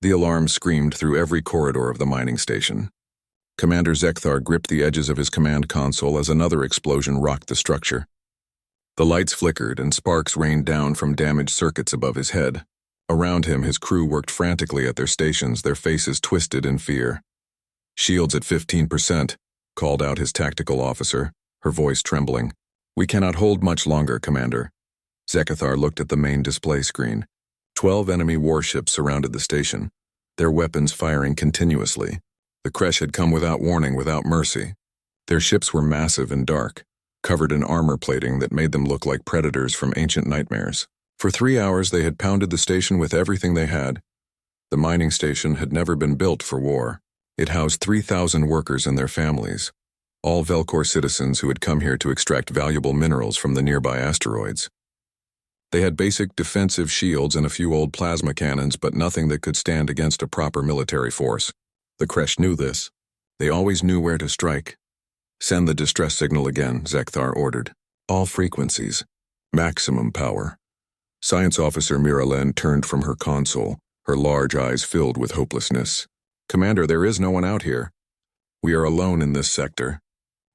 The alarm screamed through every corridor of the mining station. Commander Zekthar gripped the edges of his command console as another explosion rocked the structure. The lights flickered and sparks rained down from damaged circuits above his head. Around him, his crew worked frantically at their stations, their faces twisted in fear. "Shields at 15%, called out his tactical officer, her voice trembling. "We cannot hold much longer, Commander." Zekthar looked at the main display screen. 12 enemy warships surrounded the station, their weapons firing continuously. The Kresh had come without warning, without mercy. Their ships were massive and dark, covered in armor plating that made them look like predators from ancient nightmares. For 3 hours they had pounded the station with everything they had. The mining station had never been built for war. It housed 3,000 workers and their families, all Velcor citizens who had come here to extract valuable minerals from the nearby asteroids. They had basic defensive shields and a few old plasma cannons, but nothing that could stand against a proper military force. The Kresh knew this. They always knew where to strike. "Send the distress signal again," Zekthar ordered. "All frequencies. Maximum power." Science Officer Miralen turned from her console, her large eyes filled with hopelessness. "Commander, there is no one out here. We are alone in this sector.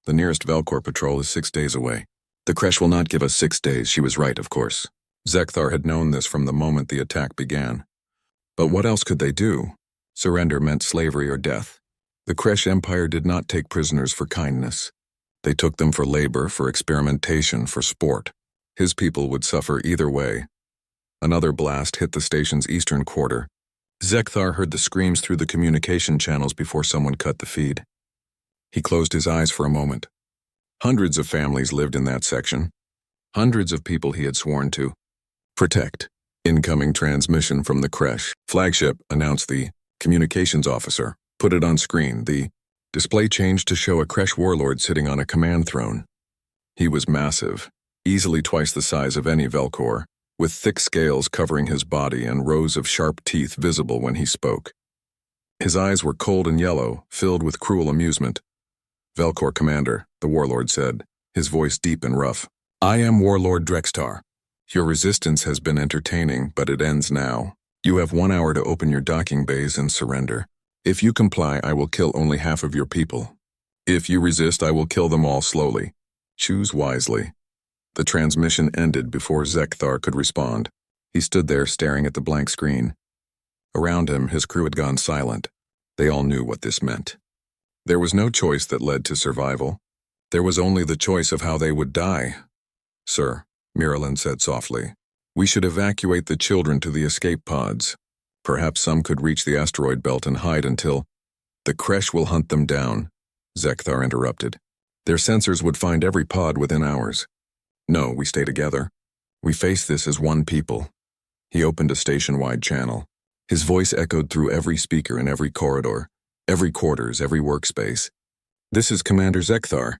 The nearest Velcor patrol is 6 days away." "The Kresh will not give us 6 days," she was right, of course. Zekthar had known this from the moment the attack began. But what else could they do? Surrender meant slavery or death. The Kresh Empire did not take prisoners for kindness. They took them for labor, for experimentation, for sport. His people would suffer either way. Another blast hit the station's eastern quarter. Zekthar heard the screams through the communication channels before someone cut the feed. He closed his eyes for a moment. Hundreds of families lived in that section. Hundreds of people he had sworn to protect. Incoming transmission from the Kresh. "Flagship," announced the communications officer. "Put it on screen." The display changed to show a Kresh warlord sitting on a command throne. He was massive, easily twice the size of any Velcor, with thick scales covering his body and rows of sharp teeth visible when he spoke. His eyes were cold and yellow, filled with cruel amusement. "Velcor Commander," the warlord said, his voice deep and rough. "I am Warlord Drextar. Your resistance has been entertaining, but it ends now. You have 1 hour to open your docking bays and surrender. If you comply, I will kill only half of your people. If you resist, I will kill them all slowly. Choose wisely." The transmission ended before Zekthar could respond. He stood there staring at the blank screen. Around him, his crew had gone silent. They all knew what this meant. There was no choice that led to survival. There was only the choice of how they would die. "Sir," Miralen said softly, "we should evacuate the children to the escape pods. Perhaps some could reach the asteroid belt and hide until—" "The Kresh will hunt them down," Zekthar interrupted. "Their sensors would find every pod within hours. No, we stay together. We face this as one people." He opened a station-wide channel. His voice echoed through every speaker in every corridor, every quarters, every workspace. "This is Commander Zekthar.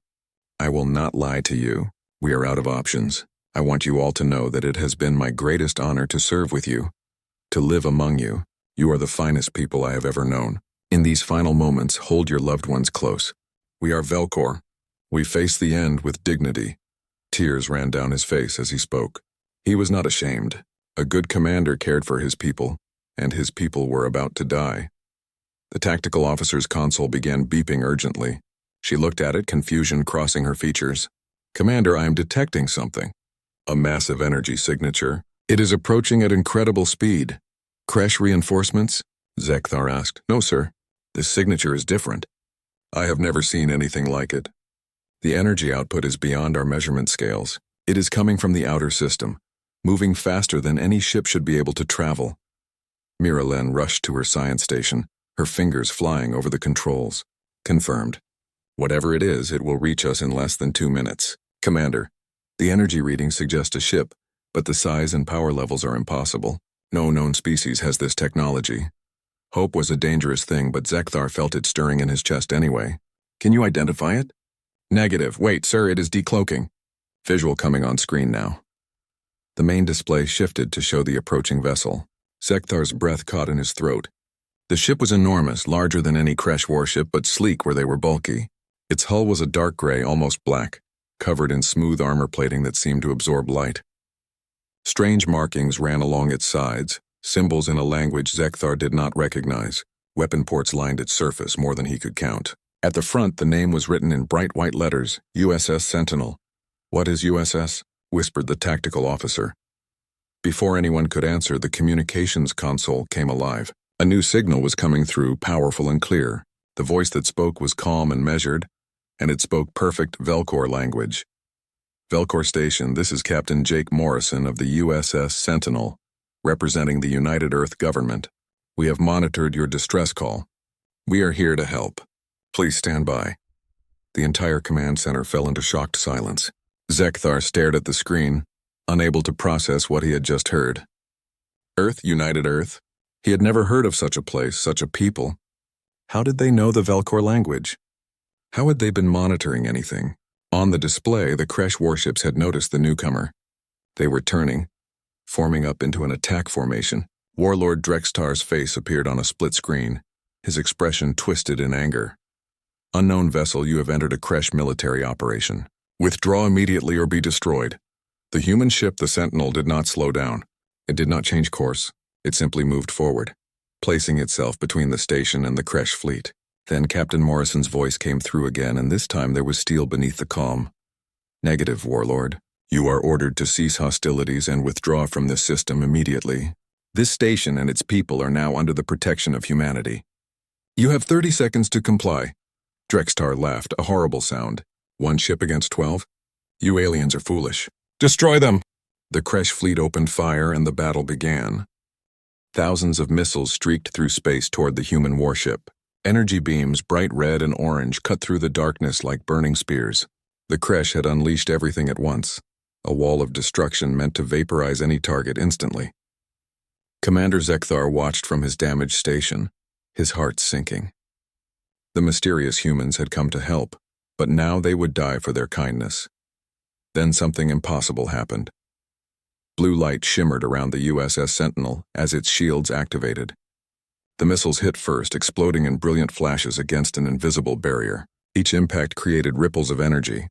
I will not lie to you. We are out of options. I want you all to know that it has been my greatest honor to serve with you, to live among you. You are the finest people I have ever known. In these final moments, hold your loved ones close. We are Velcor. We face the end with dignity." Tears ran down his face as he spoke. He was not ashamed. A good commander cared for his people, and his people were about to die. The tactical officer's console began beeping urgently. She looked at it, confusion crossing her features. "Commander, I am detecting something." "A massive energy signature. It is approaching at incredible speed." "Kresh reinforcements?" Zekthar asked. "No, sir. This signature is different. I have never seen anything like it. The energy output is beyond our measurement scales. It is coming from the outer system, moving faster than any ship should be able to travel." Miralen rushed to her science station, her fingers flying over the controls. "Confirmed. Whatever it is, it will reach us in less than 2 minutes. Commander, the energy readings suggest a ship, but the size and power levels are impossible. No known species has this technology." Hope was a dangerous thing, but Zekthar felt it stirring in his chest anyway. "Can you identify it?" "Negative. Wait, sir, it is decloaking." Visual coming on screen now. The main display shifted to show the approaching vessel. Zekthar's breath caught in his throat. The ship was enormous, larger than any Kresh warship, but sleek where they were bulky. Its hull was a dark gray, almost black, covered in smooth armor plating that seemed to absorb light. Strange markings ran along its sides, symbols in a language Zekthar did not recognize. Weapon ports lined its surface more than he could count. At the front, the name was written in bright white letters, USS Sentinel. "What is USS?" whispered the tactical officer. Before anyone could answer, the communications console came alive. A new signal was coming through, powerful and clear. The voice that spoke was calm and measured, and it spoke perfect Velcor language. "Velcor Station, this is Captain Jake Morrison of the USS Sentinel, representing the United Earth government. We have monitored your distress call. We are here to help. Please stand by." The entire command center fell into shocked silence. Zekthar stared at the screen, unable to process what he had just heard. Earth, United Earth? He had never heard of such a place, such a people. How did they know the Velcor language? How had they been monitoring anything? On the display, the Kresh warships had noticed the newcomer. They were turning, forming up into an attack formation. Warlord Drextar's face appeared on a split screen, his expression twisted in anger. "Unknown vessel, you have entered a Kresh military operation. Withdraw immediately or be destroyed." The human ship, the Sentinel, did not slow down. It did not change course. It simply moved forward, placing itself between the station and the Kresh fleet. Then Captain Morrison's voice came through again, and this time there was steel beneath the calm. "Negative, Warlord. You are ordered to cease hostilities and withdraw from this system immediately. This station and its people are now under the protection of humanity. You have 30 seconds to comply." Drextar laughed, a horrible sound. "One ship against 12? You aliens are foolish. Destroy them!" The Kresh fleet opened fire and the battle began. Thousands of missiles streaked through space toward the human warship. Energy beams, bright red and orange, cut through the darkness like burning spears. The Kresh had unleashed everything at once, a wall of destruction meant to vaporize any target instantly. Commander Zekthar watched from his damaged station, his heart sinking. The mysterious humans had come to help, but now they would die for their kindness. Then something impossible happened. Blue light shimmered around the USS Sentinel as its shields activated. The missiles hit first, exploding in brilliant flashes against an invisible barrier. Each impact created ripples of energy,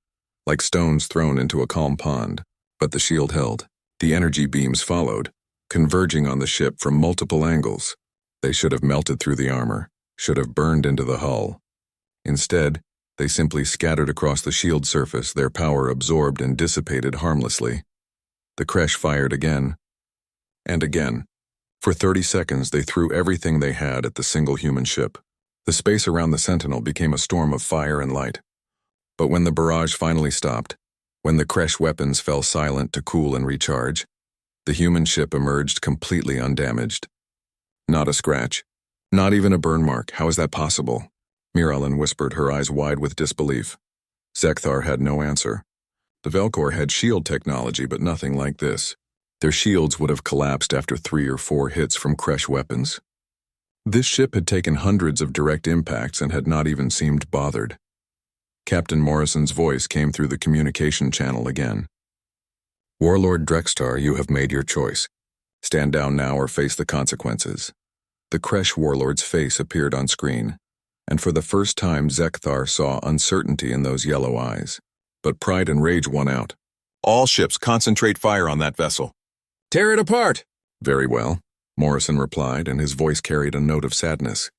like stones thrown into a calm pond, but the shield held. The energy beams followed, converging on the ship from multiple angles. They should have melted through the armor, should have burned into the hull. Instead, they simply scattered across the shield surface, their power absorbed and dissipated harmlessly. The Kresh fired again, and again. For 30 seconds, they threw everything they had at the single human ship. The space around the Sentinel became a storm of fire and light. But when the barrage finally stopped, when the Kresh weapons fell silent to cool and recharge, the human ship emerged completely undamaged. Not a scratch. Not even a burn mark. How is that possible? Miralyn whispered, her eyes wide with disbelief. Zekthar had no answer. The Velcor had shield technology, but nothing like this. Their shields would have collapsed after 3 or 4 hits from Kresh weapons. This ship had taken hundreds of direct impacts and had not even seemed bothered. Captain Morrison's voice came through the communication channel again. "Warlord Drextar, you have made your choice. Stand down now or face the consequences." The Kresh warlord's face appeared on screen, and for the first time Zekthar saw uncertainty in those yellow eyes. But pride and rage won out. "All ships concentrate fire on that vessel. Tear it apart!" "Very well," Morrison replied, and his voice carried a note of sadness.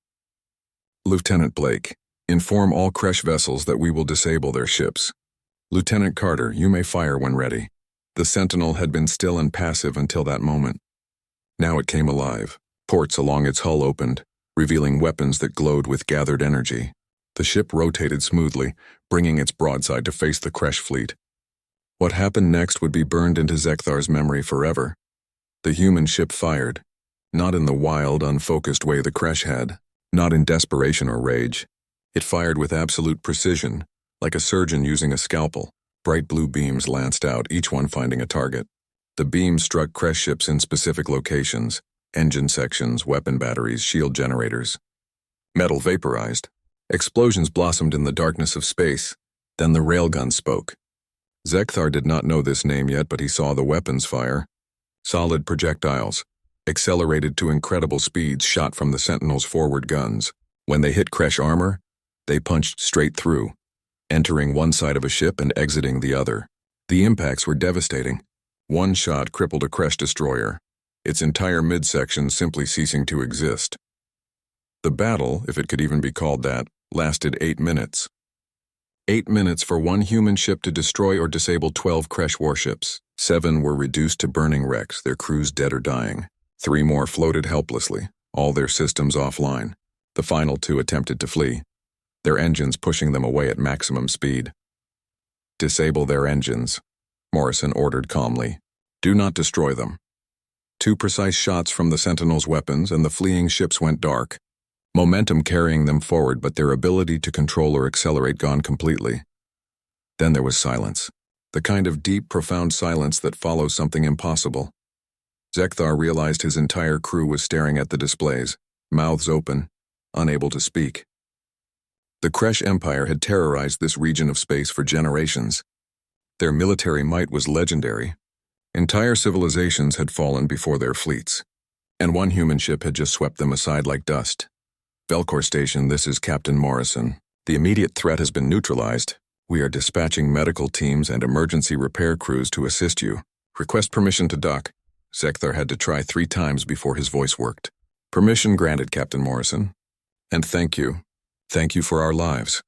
"Lieutenant Blake, inform all Kresh vessels that we will disable their ships. Lieutenant Carter, you may fire when ready." The Sentinel had been still and passive until that moment. Now it came alive. Ports along its hull opened, revealing weapons that glowed with gathered energy. The ship rotated smoothly, bringing its broadside to face the Kresh fleet. What happened next would be burned into Zekthar's memory forever. The human ship fired, not in the wild, unfocused way the Kresh had, not in desperation or rage. It fired with absolute precision, like a surgeon using a scalpel. Bright blue beams lanced out, each one finding a target. The beams struck Kresh ships in specific locations: engine sections, weapon batteries, shield generators. Metal vaporized. Explosions blossomed in the darkness of space. Then the railgun spoke. Zekthar did not know this name yet, but he saw the weapons fire. Solid projectiles, accelerated to incredible speeds, shot from the Sentinel's forward guns. When they hit Kresh armor, they punched straight through, entering one side of a ship and exiting the other. The impacts were devastating. One shot crippled a Kresh destroyer. its entire midsection simply ceasing to exist. The battle, if it could even be called that, lasted 8 minutes. 8 minutes for one human ship to destroy or disable 12 Kresh warships. 7 were reduced to burning wrecks, their crews dead or dying. 3 more floated helplessly, all their systems offline. The final 2 attempted to flee, their engines pushing them away at maximum speed. "Disable their engines," Morrison ordered calmly. "Do not destroy them." 2 precise shots from the Sentinels' weapons and the fleeing ships went dark, momentum carrying them forward, but their ability to control or accelerate gone completely. Then there was silence, the kind of deep, profound silence that follows something impossible. Zekthar realized his entire crew was staring at the displays, mouths open, unable to speak. The Kresh Empire had terrorized this region of space for generations. Their military might was legendary. Entire civilizations had fallen before their fleets, and one human ship had just swept them aside like dust. "Velcor Station, this is Captain Morrison. The immediate threat has been neutralized. We are dispatching medical teams and emergency repair crews to assist you. Request permission to dock." Zekthar had to try 3 times before his voice worked. "Permission granted, Captain Morrison. And thank you. Thank you for our lives."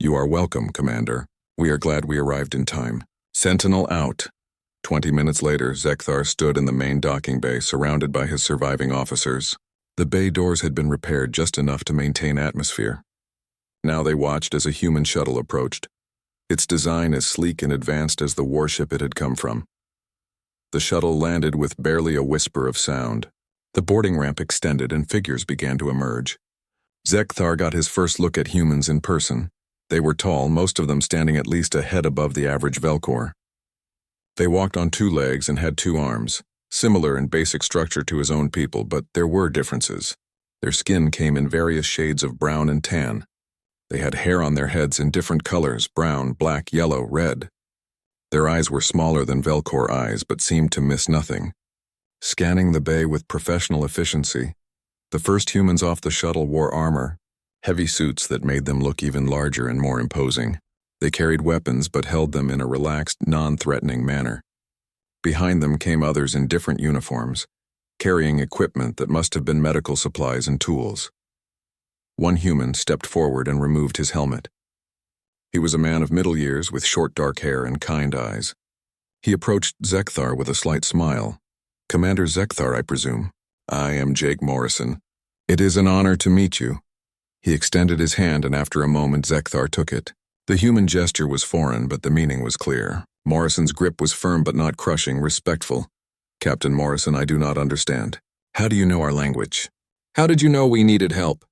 "You are welcome, Commander. We are glad we arrived in time." Sentinel out. 20 minutes later, Zekthar stood in the main docking bay surrounded by his surviving officers. The bay doors had been repaired just enough to maintain atmosphere. Now they watched as a human shuttle approached, its design as sleek and advanced as the warship it had come from. The shuttle landed with barely a whisper of sound. The boarding ramp extended and figures began to emerge. Zekthar got his first look at humans in person. They were tall, most of them standing at least a head above the average Velcor. They walked on 2 legs and had 2 arms, similar in basic structure to his own people, but there were differences. Their skin came in various shades of brown and tan. They had hair on their heads in different colors: brown, black, yellow, red. Their eyes were smaller than Velcor eyes, but seemed to miss nothing. Scanning the bay with professional efficiency, the first humans off the shuttle wore armor, heavy suits that made them look even larger and more imposing. They carried weapons but held them in a relaxed, non-threatening manner. Behind them came others in different uniforms, carrying equipment that must have been medical supplies and tools. One human stepped forward and removed his helmet. He was a man of middle years with short dark hair and kind eyes. He approached Zekthar with a slight smile. "Commander Zekthar, I presume. I am Jake Morrison. It is an honor to meet you." He extended his hand, and after a moment Zekthar took it. The human gesture was foreign, but the meaning was clear. Morrison's grip was firm but not crushing, respectful. "Captain Morrison, I do not understand. How do you know our language? How did you know we needed help?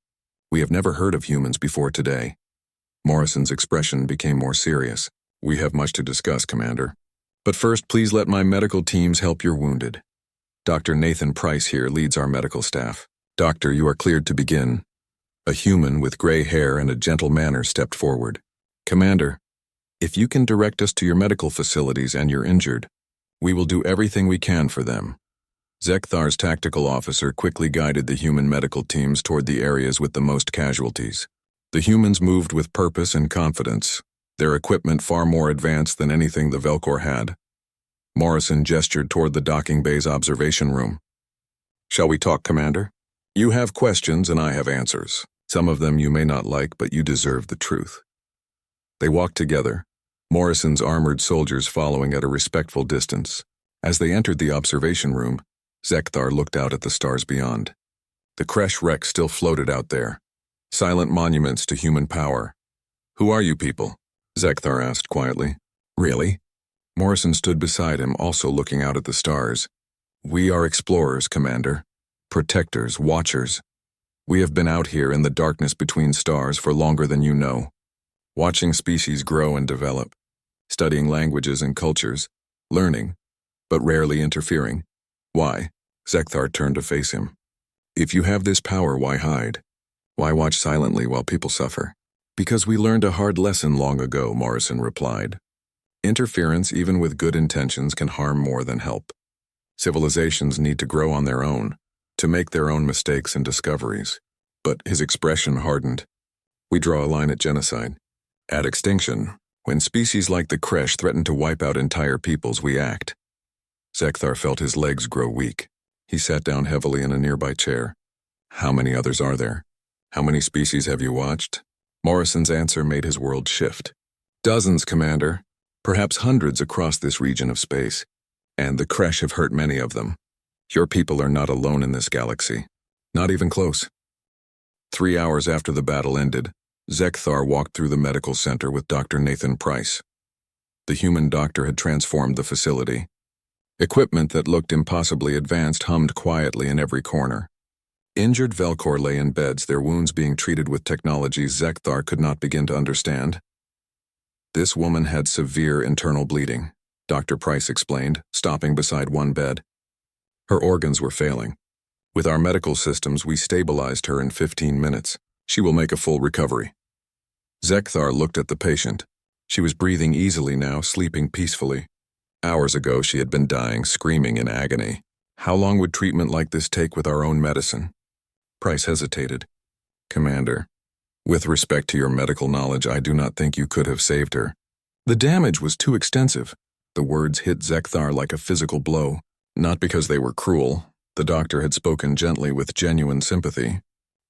We have never heard of humans before today." Morrison's expression became more serious. "We have much to discuss, Commander. But first, please let my medical teams help your wounded. Dr. Nathan Price here leads our medical staff. Doctor, you are cleared to begin." A human with gray hair and a gentle manner stepped forward. "Commander, if you can direct us to your medical facilities and your injured, we will do everything we can for them." Zekthar's tactical officer quickly guided the human medical teams toward the areas with the most casualties. The humans moved with purpose and confidence, their equipment far more advanced than anything the Velcor had. Morrison gestured toward the docking bay's observation room. "Shall we talk, Commander? You have questions and I have answers. Some of them you may not like, but you deserve the truth." They walked together, Morrison's armored soldiers following at a respectful distance. As they entered the observation room, Zekthar looked out at the stars beyond. The Kresh wreck still floated out there, silent monuments to human power. "Who are you people?" Zekthar asked quietly. "Really?" Morrison stood beside him, also looking out at the stars. "We are explorers, Commander. Protectors, watchers. We have been out here in the darkness between stars for longer than you know, watching species grow and develop, studying languages and cultures, learning, but rarely interfering. Why?" Zekthar turned to face him. "If you have this power, why hide? Why watch silently while people suffer?" "Because we learned a hard lesson long ago," Morrison replied. "Interference, even with good intentions, can harm more than help. Civilizations need to grow on their own, to make their own mistakes and discoveries." But his expression hardened. "We draw a line at genocide. At extinction, when species like the Kresh threaten to wipe out entire peoples, we act." Zekthar felt his legs grow weak. He sat down heavily in a nearby chair. How many others are there? How many species have you watched? Morrison's answer made his world shift. Dozens, Commander. Perhaps hundreds across this region of space. And the Kresh have hurt many of them. Your people are not alone in this galaxy. Not even close. 3 hours after the battle ended, Zekthar walked through the medical center with Dr. Nathan Price. The human doctor had transformed the facility. Equipment that looked impossibly advanced hummed quietly in every corner. Injured Velcor lay in beds, their wounds being treated with technologies Zekthar could not begin to understand. This woman had severe internal bleeding, Dr. Price explained, stopping beside one bed. Her organs were failing. With our medical systems, we stabilized her in 15 minutes. She will make a full recovery. Zekthar looked at the patient. She was breathing easily now, sleeping peacefully. Hours ago, she had been dying, screaming in agony. How long would treatment like this take with our own medicine? Price hesitated. Commander, with respect to your medical knowledge, I do not think you could have saved her. The damage was too extensive. The words hit Zekthar like a physical blow, not because they were cruel. The doctor had spoken gently with genuine sympathy,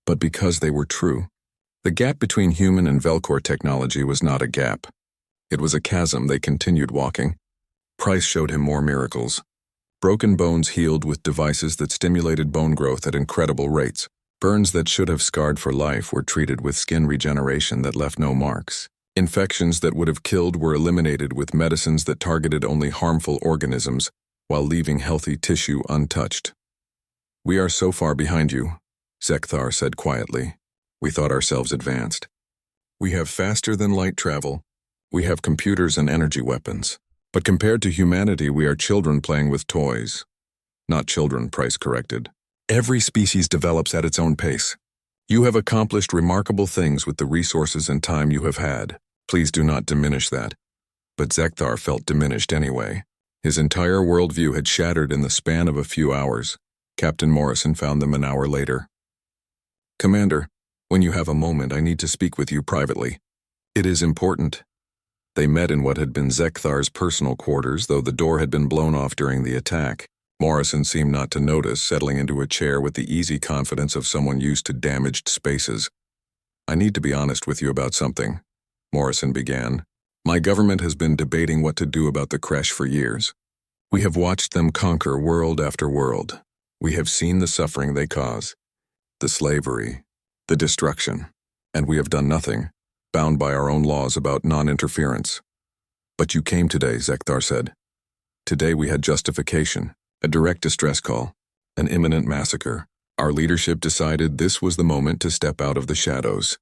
but because they were true. The gap between human and Velcor technology was not a gap. It was a chasm. They continued walking. Price showed him more miracles. Broken bones healed with devices that stimulated bone growth at incredible rates. Burns that should have scarred for life were treated with skin regeneration that left no marks. Infections that would have killed were eliminated with medicines that targeted only harmful organisms while leaving healthy tissue untouched. We are so far behind you, Zekthar said quietly. We thought ourselves advanced. We have faster than light travel. We have computers and energy weapons. But compared to humanity, we are children playing with toys. Not children, Price corrected. Every species develops at its own pace. You have accomplished remarkable things with the resources and time you have had. Please do not diminish that. But Zekthar felt diminished anyway. His entire worldview had shattered in the span of a few hours. Captain Morrison found them an hour later. Commander, when you have a moment, I need to speak with you privately. It is important. They met in what had been Zekthar's personal quarters, though the door had been blown off during the attack. Morrison seemed not to notice, settling into a chair with the easy confidence of someone used to damaged spaces. I need to be honest with you about something, Morrison began. My government has been debating what to do about the Kresh for years. We have watched them conquer world after world. We have seen the suffering they cause, the slavery, the destruction, and we have done nothing, bound by our own laws about non-interference. But you came today, Zekthar said. Today we had justification, a direct distress call, an imminent massacre. Our leadership decided this was the moment to step out of the shadows.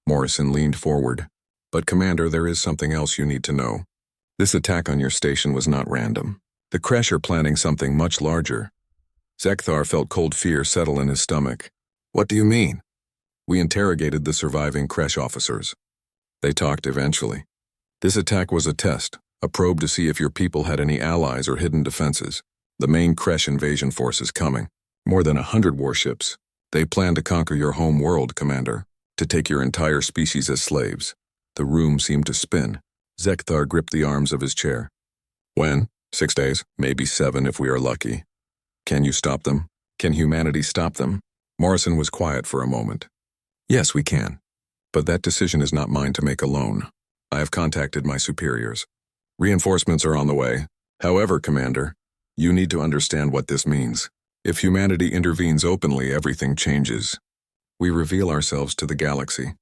Morrison leaned forward. But Commander, there is something else you need to know. This attack on your station was not random. The Kresh are planning something much larger. Zekthar felt cold fear settle in his stomach. What do you mean? We interrogated the surviving Kresh officers. They talked eventually. This attack was a test, a probe to see if your people had any allies or hidden defenses. The main Kresh invasion force is coming. More than 100 warships. They plan to conquer your home world, Commander, to take your entire species as slaves. The room seemed to spin. Zekthar gripped the arms of his chair. When? 6 days, maybe 7 if we are lucky. Can you stop them? Can humanity stop them? Morrison was quiet for a moment. Yes, we can. But that decision is not mine to make alone. I have contacted my superiors. Reinforcements are on the way. However, Commander, you need to understand what this means. If humanity intervenes openly, everything changes. We reveal ourselves to the galaxy.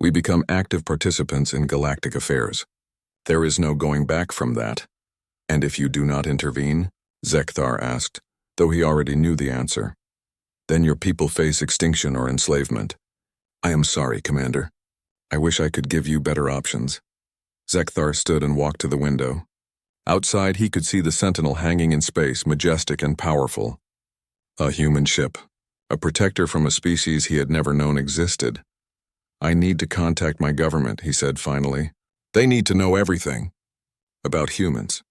We become active participants in galactic affairs. There is no going back from that. And if you do not intervene, Zekthar asked, though he already knew the answer, then your people face extinction or enslavement. I am sorry, Commander. I wish I could give you better options. Zekthar stood and walked to the window. Outside, he could see the Sentinel hanging in space, majestic and powerful. A human ship, a protector from a species he had never known existed. I need to contact my government, he said finally. They need to know everything. About humans.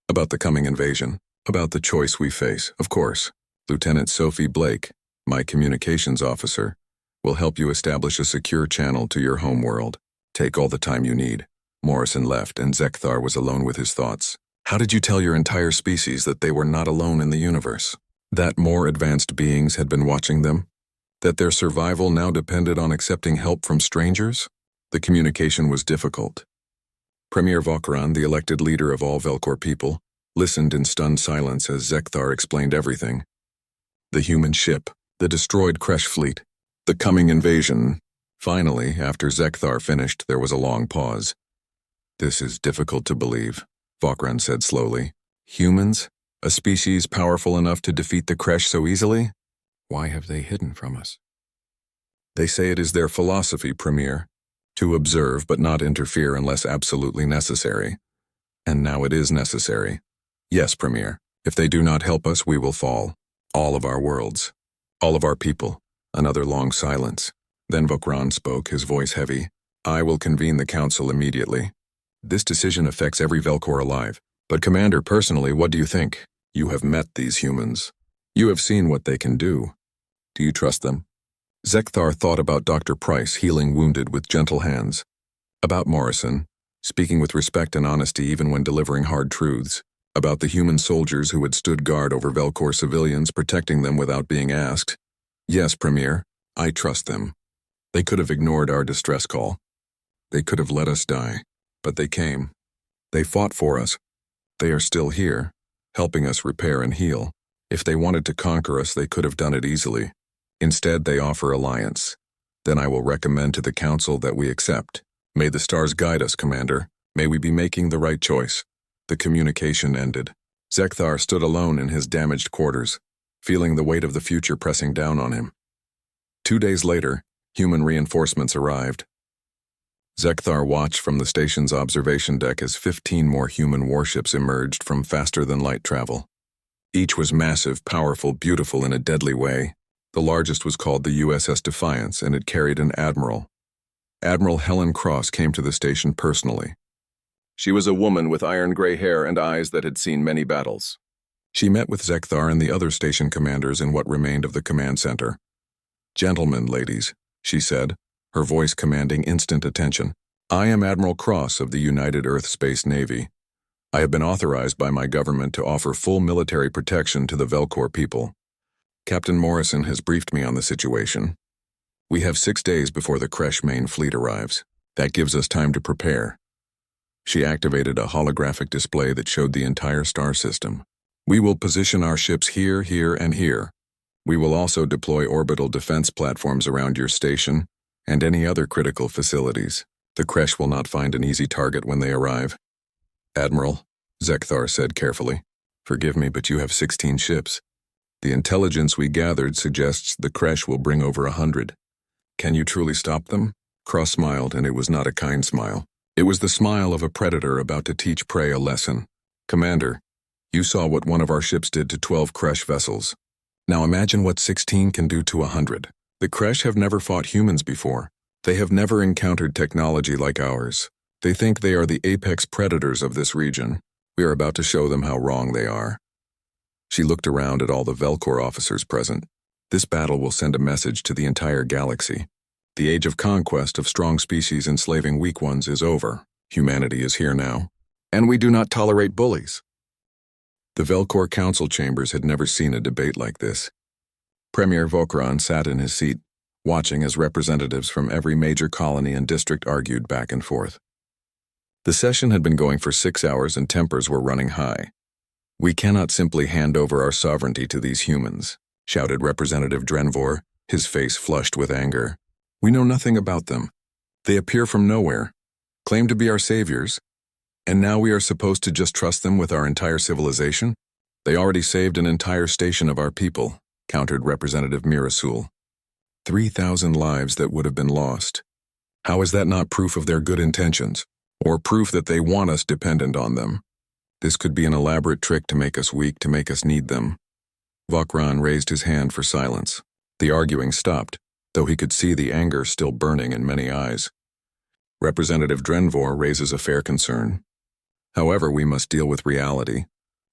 About the coming invasion. About the choice we face, of course. Lieutenant Sophie Blake, my communications officer, will help you establish a secure channel to your home world. Take all the time you need. Morrison left, and Zekthar was alone with his thoughts. How did you tell your entire species that they were not alone in the universe? That more advanced beings had been watching them? That their survival now depended on accepting help from strangers? The communication was difficult. Premier Vokran, the elected leader of all Velcor people, listened in stunned silence as Zekthar explained everything. The human ship, the destroyed Kresh fleet, the coming invasion. Finally, after Zekthar finished, there was a long pause. "This is difficult to believe," Vokran said slowly. "Humans? A species powerful enough to defeat the Kresh so easily? Why have they hidden from us?" "They say it is their philosophy, Premier, to observe but not interfere unless absolutely necessary. And now it is necessary. Yes, Premier, if they do not help us, we will fall. All of our worlds. All of our people." Another long silence. Then Vokran spoke, his voice heavy. "I will convene the council immediately. This decision affects every Velcor alive. But Commander, personally, what do you think? You have met these humans. You have seen what they can do. Do you trust them?" Zekthar thought about Dr. Price healing wounded with gentle hands. About Morrison, speaking with respect and honesty even when delivering hard truths. About the human soldiers who had stood guard over Velcor civilians, protecting them without being asked. "Yes, Premier, I trust them. They could have ignored our distress call. They could have let us die. But they came. They fought for us. They are still here, helping us repair and heal. If they wanted to conquer us, they could have done it easily. Instead, they offer alliance. Then I will recommend to the Council that we accept. May the stars guide us, Commander. May we be making the right choice." The communication ended. Zekthar stood alone in his damaged quarters, feeling the weight of the future pressing down on him. 2 days later, human reinforcements arrived. Zekthar watched from the station's observation deck as 15 more human warships emerged from faster-than-light travel. Each was massive, powerful, beautiful in a deadly way. The largest was called the USS Defiance, and it carried an admiral. Admiral Helen Cross came to the station personally. She was a woman with iron-gray hair and eyes that had seen many battles. She met with Zekthar and the other station commanders in what remained of the command center. "Gentlemen, ladies," she said, her voice commanding instant attention. "I am Admiral Cross of the United Earth Space Navy. I have been authorized by my government to offer full military protection to the Velcor people. Captain Morrison has briefed me on the situation. We have 6 days before the Kresh main fleet arrives. That gives us time to prepare." She activated a holographic display that showed the entire star system. "We will position our ships here, here, and here. We will also deploy orbital defense platforms around your station and any other critical facilities. The Kresh will not find an easy target when they arrive." "Admiral," Zekthar said carefully, "forgive me, but you have 16 ships. The intelligence we gathered suggests the Kresh will bring over 100. Can you truly stop them?" Cross smiled, and it was not a kind smile. It was the smile of a predator about to teach prey a lesson. "Commander, you saw what one of our ships did to 12 Kresh vessels. Now imagine what 16 can do to 100. The Kresh have never fought humans before. They have never encountered technology like ours. They think they are the apex predators of this region. We are about to show them how wrong they are." She looked around at all the Velcor officers present. "This battle will send a message to the entire galaxy. The age of conquest of strong species enslaving weak ones is over. Humanity is here now. And we do not tolerate bullies." The Velcor council chambers had never seen a debate like this. Premier Vokran sat in his seat, watching as representatives from every major colony and district argued back and forth. The session had been going for 6 hours and tempers were running high. "We cannot simply hand over our sovereignty to these humans," shouted Representative Drenvor, his face flushed with anger. "We know nothing about them. They appear from nowhere, claim to be our saviors, and now we are supposed to just trust them with our entire civilization? They already saved an entire station of our people," countered Representative Mirasul. 3,000 lives that would have been lost. How is that not proof of their good intentions, or proof that they want us dependent on them? This could be an elaborate trick to make us weak, to make us need them. Vokran raised his hand for silence. The arguing stopped, though he could see the anger still burning in many eyes. Representative Drenvor raises a fair concern. "However, we must deal with reality.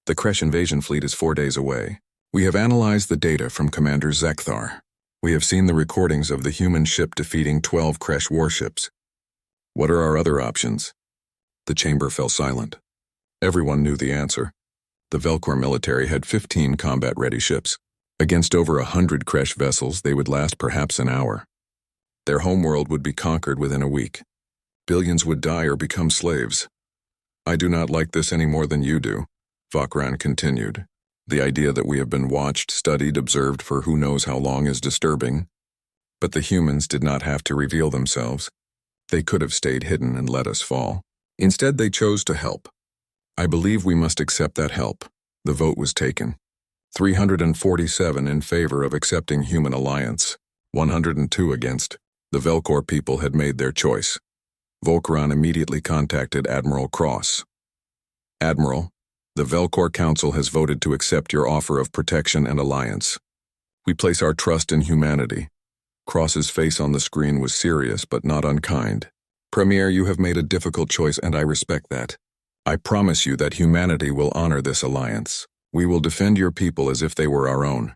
The Kresh invasion fleet is 4 days away. We have analyzed the data from Commander Zekthar. We have seen the recordings of the human ship defeating 12 Kresh warships. What are our other options?" The chamber fell silent. Everyone knew the answer. The Velcor military had 15 combat-ready ships. Against over 100 Kresh vessels, they would last perhaps an hour. Their homeworld would be conquered within a week. Billions would die or become slaves. I do not like this any more than you do, Vokran continued. The idea that we have been watched, studied, observed for who knows how long is disturbing. But the humans did not have to reveal themselves. They could have stayed hidden and let us fall. Instead, they chose to help. I believe we must accept that help. The vote was taken. 347 in favor of accepting human alliance, 102 against. The Velcor people had made their choice. Vokran immediately contacted Admiral Cross. Admiral, the Velcor Council has voted to accept your offer of protection and alliance. We place our trust in humanity. Cross's face on the screen was serious but not unkind. Premier, you have made a difficult choice and I respect that. I promise you that humanity will honor this alliance. We will defend your people as if they were our own.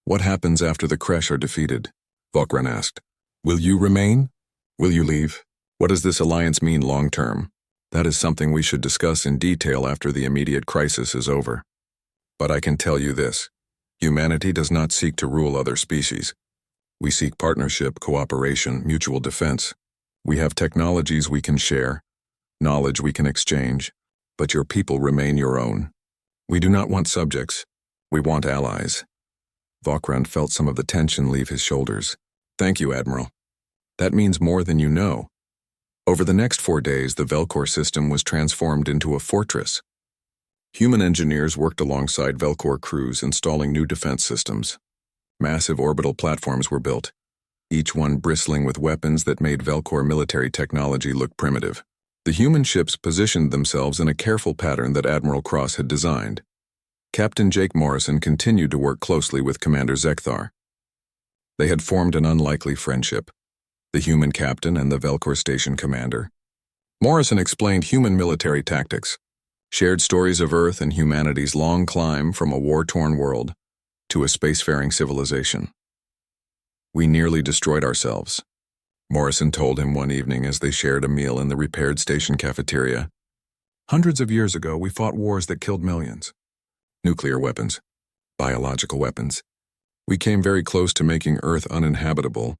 What happens after the Kresh are defeated? Vokran asked. Will you remain? Will you leave? What does this alliance mean long-term? That is something we should discuss in detail after the immediate crisis is over. But I can tell you this. Humanity does not seek to rule other species. We seek partnership, cooperation, mutual defense. We have technologies we can share, knowledge we can exchange, but your people remain your own. We do not want subjects. We want allies. Vokran felt some of the tension leave his shoulders. Thank you, Admiral. That means more than you know. Over the next 4 days, the Velcor system was transformed into a fortress. Human engineers worked alongside Velcor crews installing new defense systems. Massive orbital platforms were built, each one bristling with weapons that made Velcor military technology look primitive. The human ships positioned themselves in a careful pattern that Admiral Cross had designed. Captain Jake Morrison continued to work closely with Commander Zekthar. They had formed an unlikely friendship. The human captain and the Velcor station commander. Morrison explained human military tactics, shared stories of Earth and humanity's long climb from a war-torn world to a spacefaring civilization. We nearly destroyed ourselves, Morrison told him one evening as they shared a meal in the repaired station cafeteria. Hundreds of years ago, we fought wars that killed millions. Nuclear weapons, biological weapons. We came very close to making Earth uninhabitable.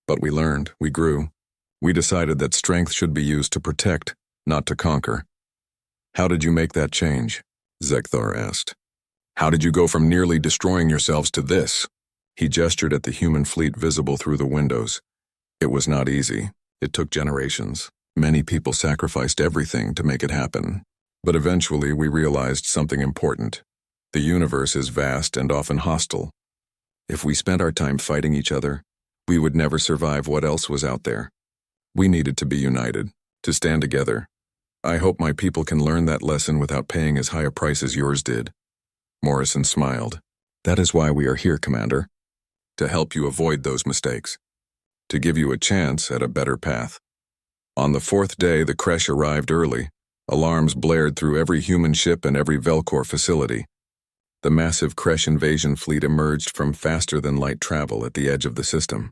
But we learned, we grew. We decided that strength should be used to protect, not to conquer. How did you make that change? Zekthar asked. How did you go from nearly destroying yourselves to this? He gestured at the human fleet visible through the windows. It was not easy. It took generations. Many people sacrificed everything to make it happen. But eventually we realized something important. The universe is vast and often hostile. If we spent our time fighting each other, we would never survive what else was out there. We needed to be united, to stand together. I hope my people can learn that lesson without paying as high a price as yours did. Morrison smiled. That is why we are here, Commander. To help you avoid those mistakes. To give you a chance at a better path. On the 4th day, the Kresh arrived early. Alarms blared through every human ship and every Velcor facility. The massive Kresh invasion fleet emerged from faster-than-light travel at the edge of the system.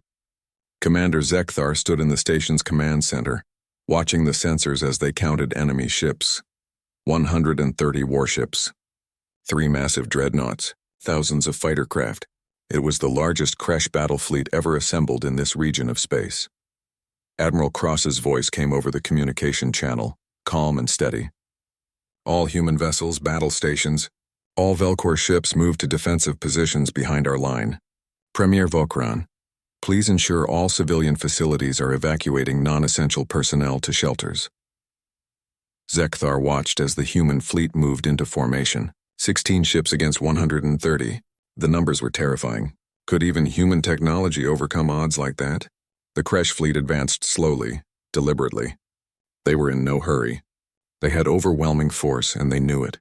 Commander Zekthar stood in the station's command center, watching the sensors as they counted enemy ships. 130 warships. 3 massive dreadnoughts, thousands of fighter craft. It was the largest Kresh battle fleet ever assembled in this region of space. Admiral Cross's voice came over the communication channel, calm and steady. All human vessels, battle stations, all Velcor ships moved to defensive positions behind our line. Premier Vokran, please ensure all civilian facilities are evacuating non-essential personnel to shelters. Zekthar watched as the human fleet moved into formation. 16 ships against 130. The numbers were terrifying. Could even human technology overcome odds like that? The Kresh fleet advanced slowly, deliberately. They were in no hurry. They had overwhelming force, and they knew it.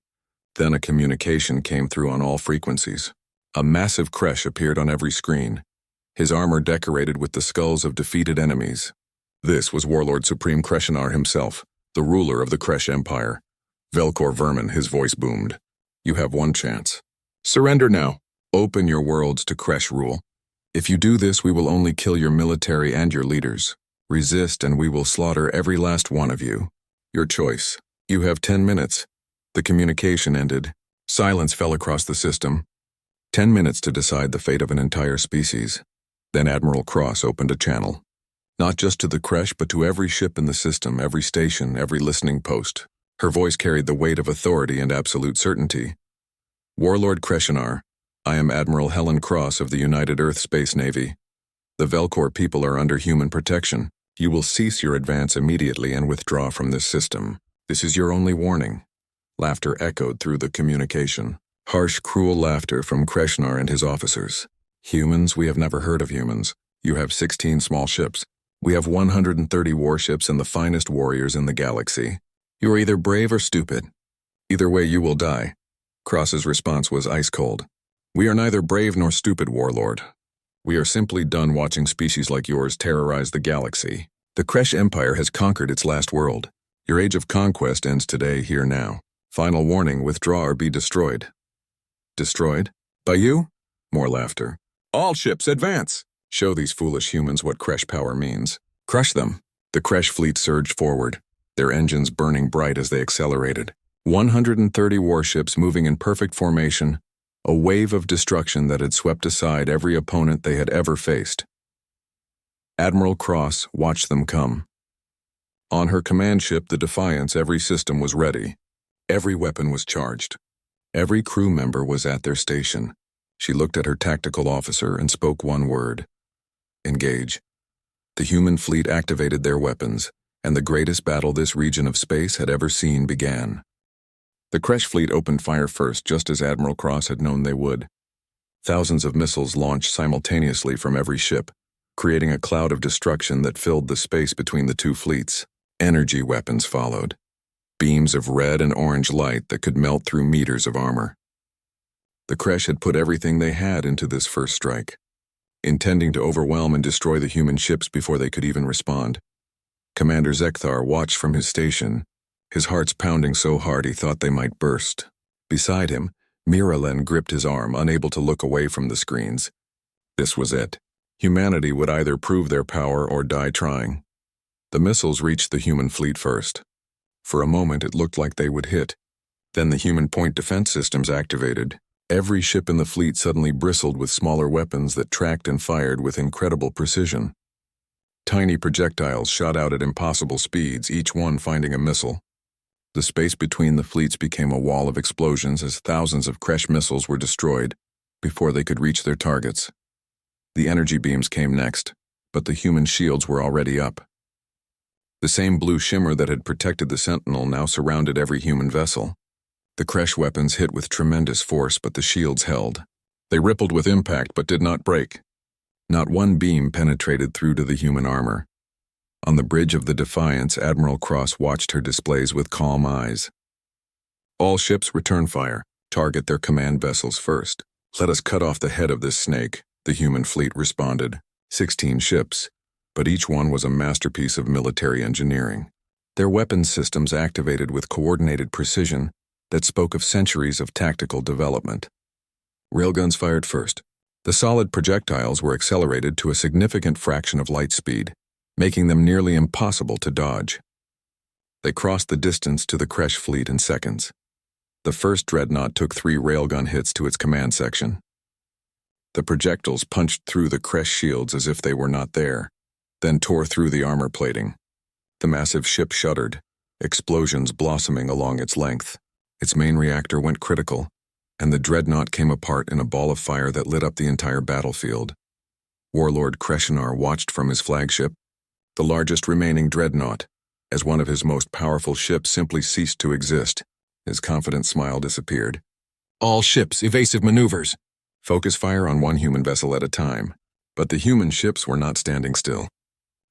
Then a communication came through on all frequencies. A massive Kresh appeared on every screen, his armor decorated with the skulls of defeated enemies. This was Warlord Supreme Kreshinar himself, the ruler of the Kresh Empire. Velcor vermin, his voice boomed. You have one chance. Surrender now. Open your worlds to Kresh rule. If you do this, we will only kill your military and your leaders. Resist and we will slaughter every last one of you. Your choice. You have 10 minutes. The communication ended. Silence fell across the system. 10 minutes to decide the fate of an entire species. Then Admiral Cross opened a channel. Not just to the Kresh, but to every ship in the system, every station, every listening post. Her voice carried the weight of authority and absolute certainty. Warlord Kreshinar, I am Admiral Helen Cross of the United Earth Space Navy. The Velcor people are under human protection. You will cease your advance immediately and withdraw from this system. This is your only warning. Laughter echoed through the communication. Harsh, cruel laughter from Kreshinar and his officers. Humans? We have never heard of humans. You have 16 small ships. We have 130 warships and the finest warriors in the galaxy. You are either brave or stupid. Either way, you will die. Cross's response was ice cold. We are neither brave nor stupid, Warlord. We are simply done watching species like yours terrorize the galaxy. The Kresh Empire has conquered its last world. Your age of conquest ends today, here now. Final warning, withdraw or be destroyed. Destroyed? By you? More laughter. All ships, advance! Show these foolish humans what Kresh power means. Crush them. The Kresh fleet surged forward, their engines burning bright as they accelerated. 130 warships moving in perfect formation, a wave of destruction that had swept aside every opponent they had ever faced. Admiral Cross watched them come. On her command ship, the Defiance, every system was ready. Every weapon was charged. Every crew member was at their station. She looked at her tactical officer and spoke one word. Engage. The human fleet activated their weapons, and the greatest battle this region of space had ever seen began. The Kresh fleet opened fire first, just as Admiral Cross had known they would. Thousands of missiles launched simultaneously from every ship, creating a cloud of destruction that filled the space between the two fleets. Energy weapons followed. Beams of red and orange light that could melt through meters of armor. The Kresh had put everything they had into this first strike, intending to overwhelm and destroy the human ships before they could even respond. Commander Zekthar watched from his station, his heart's pounding so hard he thought they might burst. Beside him, Miralen gripped his arm, unable to look away from the screens. This was it. Humanity would either prove their power or die trying. The missiles reached the human fleet first. For a moment it looked like they would hit. Then the human point defense systems activated. Every ship in the fleet suddenly bristled with smaller weapons that tracked and fired with incredible precision. Tiny projectiles shot out at impossible speeds, each one finding a missile. The space between the fleets became a wall of explosions as thousands of Kresh missiles were destroyed before they could reach their targets. The energy beams came next, but the human shields were already up. The same blue shimmer that had protected the Sentinel now surrounded every human vessel. The Kresh weapons hit with tremendous force, but the shields held. They rippled with impact but did not break. Not one beam penetrated through to the human armor. On the bridge of the Defiance, Admiral Cross watched her displays with calm eyes. All ships return fire. Target their command vessels first. Let us cut off the head of this snake, the human fleet responded. 16 ships, but each one was a masterpiece of military engineering. Their weapons systems activated with coordinated precision that spoke of centuries of tactical development. Railguns fired first. The solid projectiles were accelerated to a significant fraction of light speed, making them nearly impossible to dodge. They crossed the distance to the Kresh fleet in seconds. The first dreadnought took 3 railgun hits to its command section. The projectiles punched through the Kresh shields as if they were not there, then tore through the armor plating. The massive ship shuddered, explosions blossoming along its length. Its main reactor went critical, and the dreadnought came apart in a ball of fire that lit up the entire battlefield. Warlord Kreshinar watched from his flagship, the largest remaining dreadnought, as one of his most powerful ships simply ceased to exist. His confident smile disappeared. All ships, evasive maneuvers. Focus fire on one human vessel at a time. But the human ships were not standing still.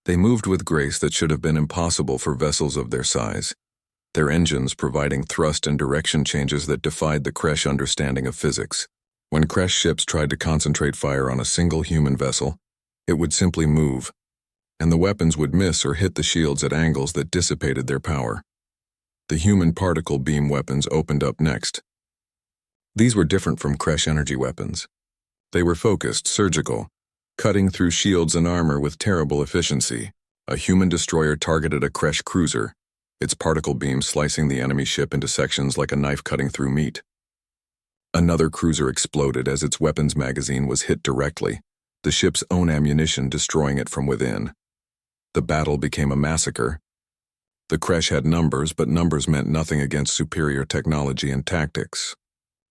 They moved with grace that should have been impossible for vessels of their size, their engines providing thrust and direction changes that defied the Kresh understanding of physics. When Kresh ships tried to concentrate fire on a single human vessel, it would simply move, and the weapons would miss or hit the shields at angles that dissipated their power. The human particle beam weapons opened up next. These were different from Kresh energy weapons. They were focused, surgical, cutting through shields and armor with terrible efficiency. A human destroyer targeted a Kresh cruiser, its particle beam slicing the enemy ship into sections like a knife cutting through meat. Another cruiser exploded as its weapons magazine was hit directly, the ship's own ammunition destroying it from within. The battle became a massacre. The Kresh had numbers, but numbers meant nothing against superior technology and tactics.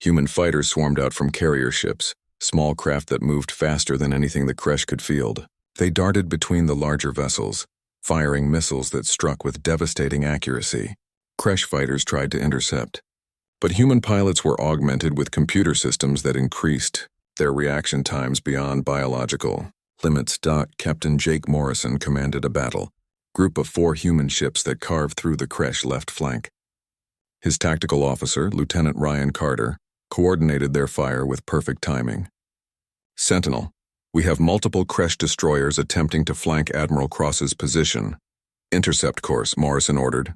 Human fighters swarmed out from carrier ships, small craft that moved faster than anything the Kresh could field. They darted between the larger vessels, firing missiles that struck with devastating accuracy. Kresh fighters tried to intercept, but human pilots were augmented with computer systems that increased their reaction times beyond biological limits. Captain Jake Morrison commanded a battle group of 4 human ships that carved through the Kresh left flank. His tactical officer, Lieutenant Ryan Carter, coordinated their fire with perfect timing. Sentinel, we have multiple Kresh destroyers attempting to flank Admiral Cross's position. Intercept course, Morrison ordered.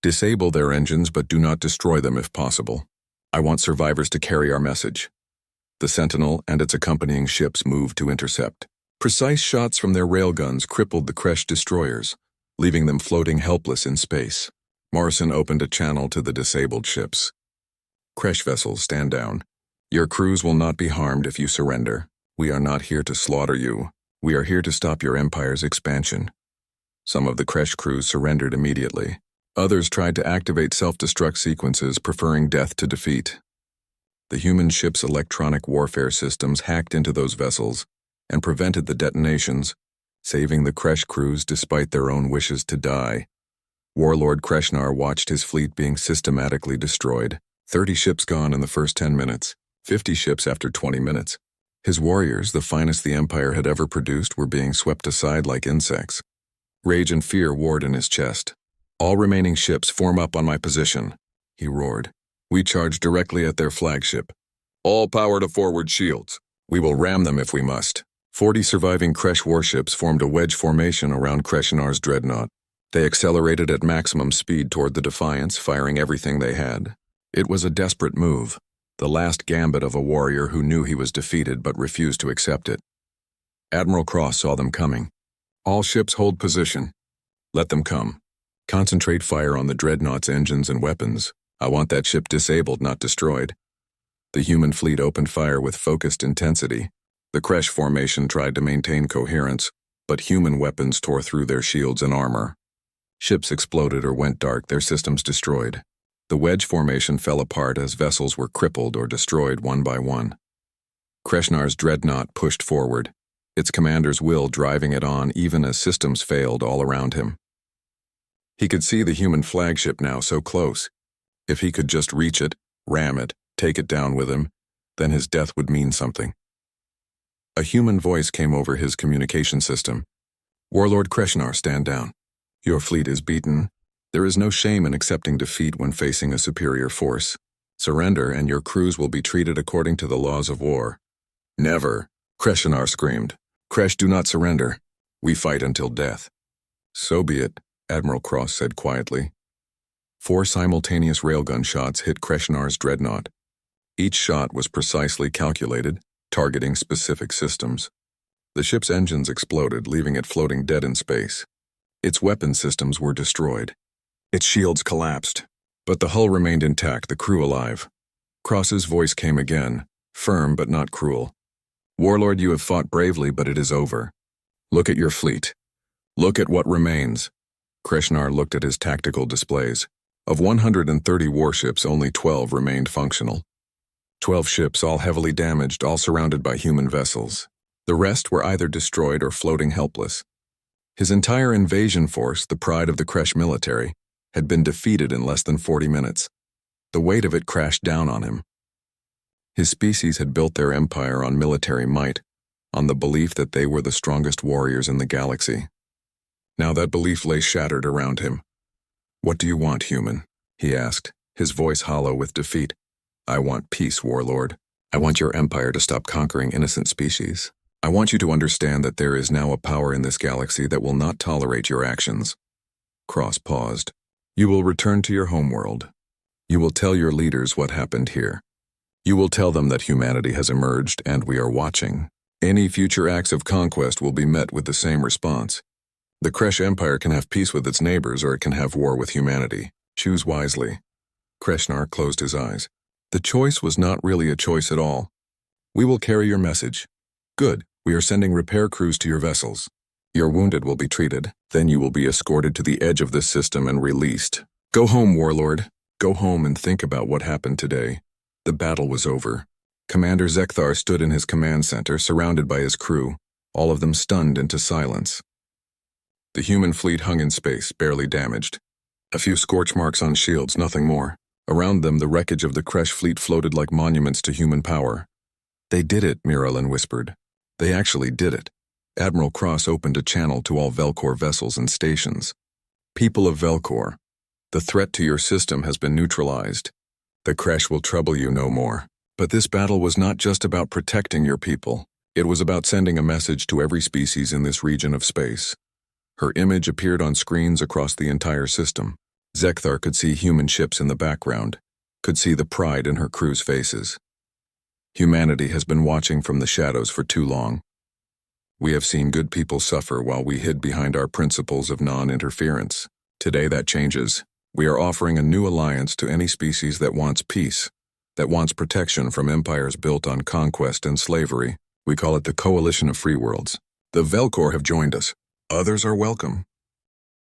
Disable their engines, but do not destroy them if possible. I want survivors to carry our message. The Sentinel and its accompanying ships moved to intercept. Precise shots from their railguns crippled the Kresh destroyers, leaving them floating helpless in space. Morrison opened a channel to the disabled ships. Kresh vessels, stand down. Your crews will not be harmed if you surrender. We are not here to slaughter you. We are here to stop your empire's expansion. Some of the Kresh crews surrendered immediately. Others tried to activate self-destruct sequences, preferring death to defeat. The human ship's electronic warfare systems hacked into those vessels and prevented the detonations, saving the Kresh crews despite their own wishes to die. Warlord Kreshnar watched his fleet being systematically destroyed. 30 ships gone in the first 10 minutes, 50 ships after 20 minutes. His warriors, the finest the Empire had ever produced, were being swept aside like insects. Rage and fear warred in his chest. All remaining ships, form up on my position, he roared. We charge directly at their flagship. All power to forward shields. We will ram them if we must. 40 surviving Kresh warships formed a wedge formation around Kreshnar's dreadnought. They accelerated at maximum speed toward the Defiance, firing everything they had. It was a desperate move, the last gambit of a warrior who knew he was defeated but refused to accept it. Admiral Cross saw them coming. All ships hold position. Let them come. Concentrate fire on the dreadnought's engines and weapons. I want that ship disabled, not destroyed. The human fleet opened fire with focused intensity. The Kresh formation tried to maintain coherence, but human weapons tore through their shields and armor. Ships exploded or went dark, their systems destroyed. The wedge formation fell apart as vessels were crippled or destroyed one by one. Kreshnar's dreadnought pushed forward, its commander's will driving it on even as systems failed all around him. He could see the human flagship now so close. If he could just reach it, ram it, take it down with him, then his death would mean something. A human voice came over his communication system. Warlord Kreshnar, stand down. Your fleet is beaten. There is no shame in accepting defeat when facing a superior force. Surrender and your crews will be treated according to the laws of war. Never, Kreshnar screamed. Kresh, do not surrender. We fight until death. So be it, Admiral Cross said quietly. 4 simultaneous railgun shots hit Kreshnar's dreadnought. Each shot was precisely calculated, targeting specific systems. The ship's engines exploded, leaving it floating dead in space. Its weapon systems were destroyed. Its shields collapsed, but the hull remained intact, the crew alive. Cross's voice came again, firm but not cruel. Warlord, you have fought bravely, but it is over. Look at your fleet. Look at what remains. Kreshnar looked at his tactical displays. Of 130 warships, only 12 remained functional. 12 ships, all heavily damaged, all surrounded by human vessels. The rest were either destroyed or floating helpless. His entire invasion force, the pride of the Kresh military, had been defeated in less than 40 minutes. The weight of it crashed down on him. His species had built their empire on military might, on the belief that they were the strongest warriors in the galaxy. Now that belief lay shattered around him. What do you want, human? He asked, his voice hollow with defeat. I want peace, Warlord. I want your empire to stop conquering innocent species. I want you to understand that there is now a power in this galaxy that will not tolerate your actions. Cross paused. You will return to your homeworld. You will tell your leaders what happened here. You will tell them that humanity has emerged and we are watching. Any future acts of conquest will be met with the same response. The Kresh Empire can have peace with its neighbors or it can have war with humanity. Choose wisely. Kreshnar closed his eyes. The choice was not really a choice at all. We will carry your message. Good, we are sending repair crews to your vessels. Your wounded will be treated, then you will be escorted to the edge of this system and released. Go home, Warlord. Go home and think about what happened today. The battle was over. Commander Zekthar stood in his command center, surrounded by his crew, all of them stunned into silence. The human fleet hung in space, barely damaged. A few scorch marks on shields, nothing more. Around them, the wreckage of the Kresh fleet floated like monuments to human power. They did it, Miralyn whispered. They actually did it. Admiral Cross opened a channel to all Velcor vessels and stations. People of Velcor, the threat to your system has been neutralized. The Kresh will trouble you no more. But this battle was not just about protecting your people. It was about sending a message to every species in this region of space. Her image appeared on screens across the entire system. Zekthar could see human ships in the background, could see the pride in her crew's faces. Humanity has been watching from the shadows for too long. We have seen good people suffer while we hid behind our principles of non-interference. Today that changes. We are offering a new alliance to any species that wants peace, that wants protection from empires built on conquest and slavery. We call it the Coalition of Free Worlds. The Velcor have joined us. Others are welcome.